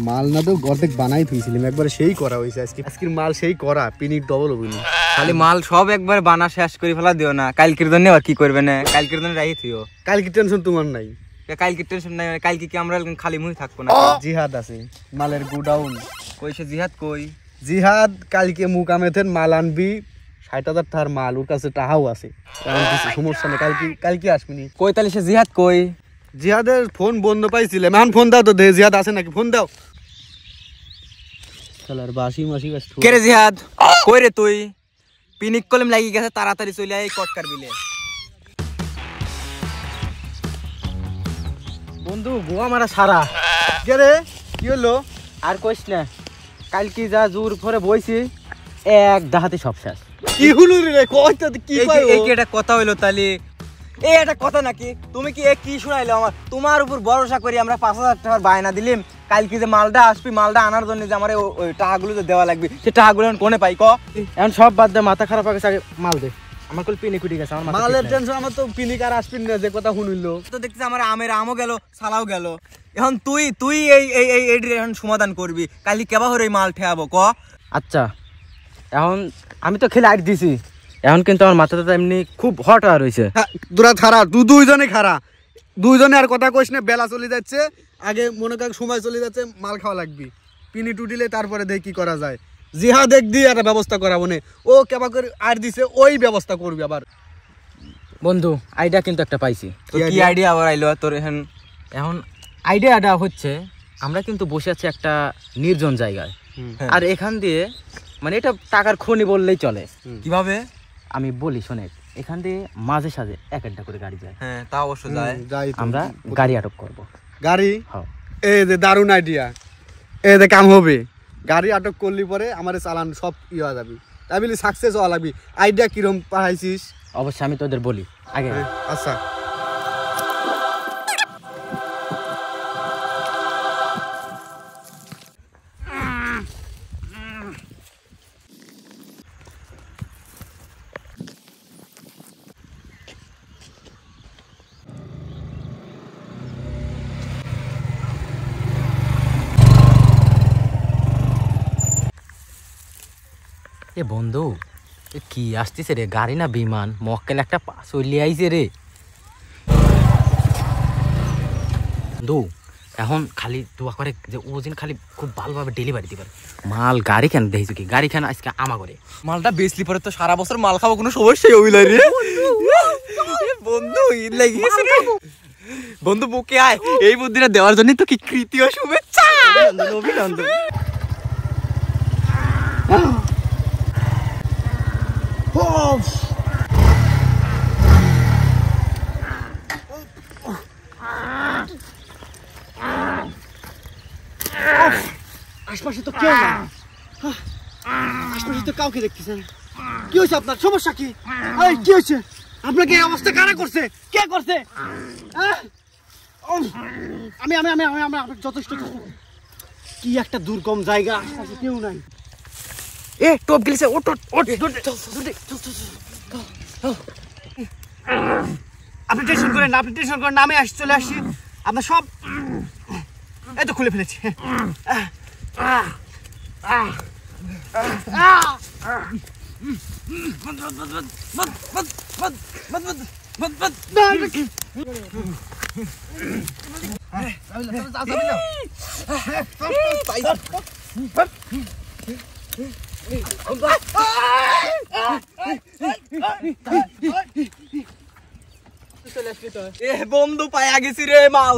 মাল না তো অর্ধেক বানাই থুইছিলাম একবার সেই করা হয়েছে আজকের মাল সেই করা পিনিট ডবল হবিনি খালি মাল সব একবার বানা শেষ করে ফেলা দিও না কালকের জন্য আর কি করবে না কালকের জন্য রাখি থিও কালকে টেনশন তোমার নাই কালকে টেনশন নাই কালকে কি আমরা খালি মুই থাকবো না জিহাদ আছে মালের গোডাউন কইছে জিহাদ কই জিহাদ কালকে মুকামেতেন মাল আনবি ৬০,০০০ টাকার মাল ওর কাছে টাহাও আছে সমস্যা নেই কালকে আসবিনি কই তাহলে সে জিহাদ কই জিহাদের ফোন বন্ধ পাইছিলাম এখন ফোন দাও তো দে জিহাদ আছে নাকি ফোন দাও শালার বাসি মাসি বাস কে রে জিহাদ কই রে তুই পিনিক কলম লাগি গেছে তাড়াতাড়ি চলে আয় কটকার বিলে বন্ধু গোয়া মারা সারা কে রে কি হলো আর কইস না কালকে যা জোর পরে বইছি এক দাহাতে সব শেষ কি হলো রে কইতে কি কই এই কি এটা কথা হইলো তালি এই এটা কথা নাকি তুমি কি কি শুনাইলো আমার তোমার উপর ভরসা করি আমরা ৫,০০০ টাকার বায়না দিলাম কালকে যে মালটা আসবি মালটা আনার জন্য যে আমার ওই টাকাগুলো যে দেওয়া লাগবে সে টাকাগুলো কোনে পাই ক এখন সব বাদ দে মাথা খারাপ হয়ে গেছে মাল দে আমার কল পিনি কুটি গেছে আমার মালের টেনশন আমার তো পিনিক আর আসপিন না যে কথা শুনিলো তো দেখছিস আমার আমের আমও গেল সালাও গেল এখন তুই এই এখন সমাধান করবি কালি কেবা হরে এই মাল ঠেয়াবো ক আচ্ছা এখন আমি তো খেলে আইট দিছি এখন কিন্তু আমার মাথাটা এমনি খুব হট আর হইছে তোরা খারা দুইজনে খারা দুইজনে আর কথা কইস না বেলা চলে যাচ্ছে আগে মনে কর সময় চলে যাচ্ছে মাল খাওয়া লাগবি পিনি টুটিলে তারপরে দেখ কি করা যায় জিহাদ এক দিয়ে একটা ব্যবস্থা করাবো নে ও কেবা করে আর দিছে ওই ব্যবস্থা করবি আবার বন্ধু আইডিয়া কিন্তু একটা পাইছি তো কি আইডিয়া আবার আইলো তোর এখন আইডিয়াটা হচ্ছে আমরা কিন্তু বসে আছি একটা নির্জন জায়গায় আর এখান দিয়ে মানে এটা টাকার খনি বললেই চলে কিভাবে আমি বলি শোনে এখান দিয়ে মাঝে সাঝে এক একটা করে গাড়ি যায় হ্যাঁ তা অবশ্য যায় আমরা গাড়ি আটক করব গাড়ি হ্যাঁ এই যে দারুণ আইডিয়া এই যে কাম হবে গাড়ি আটক করলি পরে আমার চালান সব ইয়া যাবি তাই বলি সাকসেস হওয়া লাগবি আইডিয়া কিরম পাইছিস অবশ্যই আমি তোদের বলি আগে আচ্ছা এ বন্ধু এ কি আসতেছে রে গাড়ি না বিমান মক্কেল একটা চলে আইছে রে বন্ধু এখন খালি দোয়া করে যে ওজন খালি খুব ভালোভাবে ডেলিভারি দিবার মাল গাড়ি কেন দেখছো কি গাড়ি কেন আজকে আমা করে মালটা বেচলি পরে তো সারা বছর মাল খাবো কোনো সমস্যাই হইল রে বন্ধু ঈদ লাগি গেছে রে বন্ধু বুকে আয় এই বুদ্ধিটা দেওয়ার জন্য তো কি কৃতীয় শুভেচ্ছা অভিনন্দন আশপাশে তো কেউ না আশপাশে তো কাউকে দেখতেছেন কি হয়েছে আপনার সমস্যা কি কি হয়েছে আপনাকে এই অবস্থা কারা করছে কে করছে আমি আমি আমি আমি যথেষ্ট কি একটা দুর্গম জায়গা আশপাশে কেউ নাই এ টপ গেলিছে ওট আপনি টেনশন করেন নামে চলে আসছি আপনার সব এই তো খুলে ফেলেছি এ বন্ধু পায়া গেছি রে মাল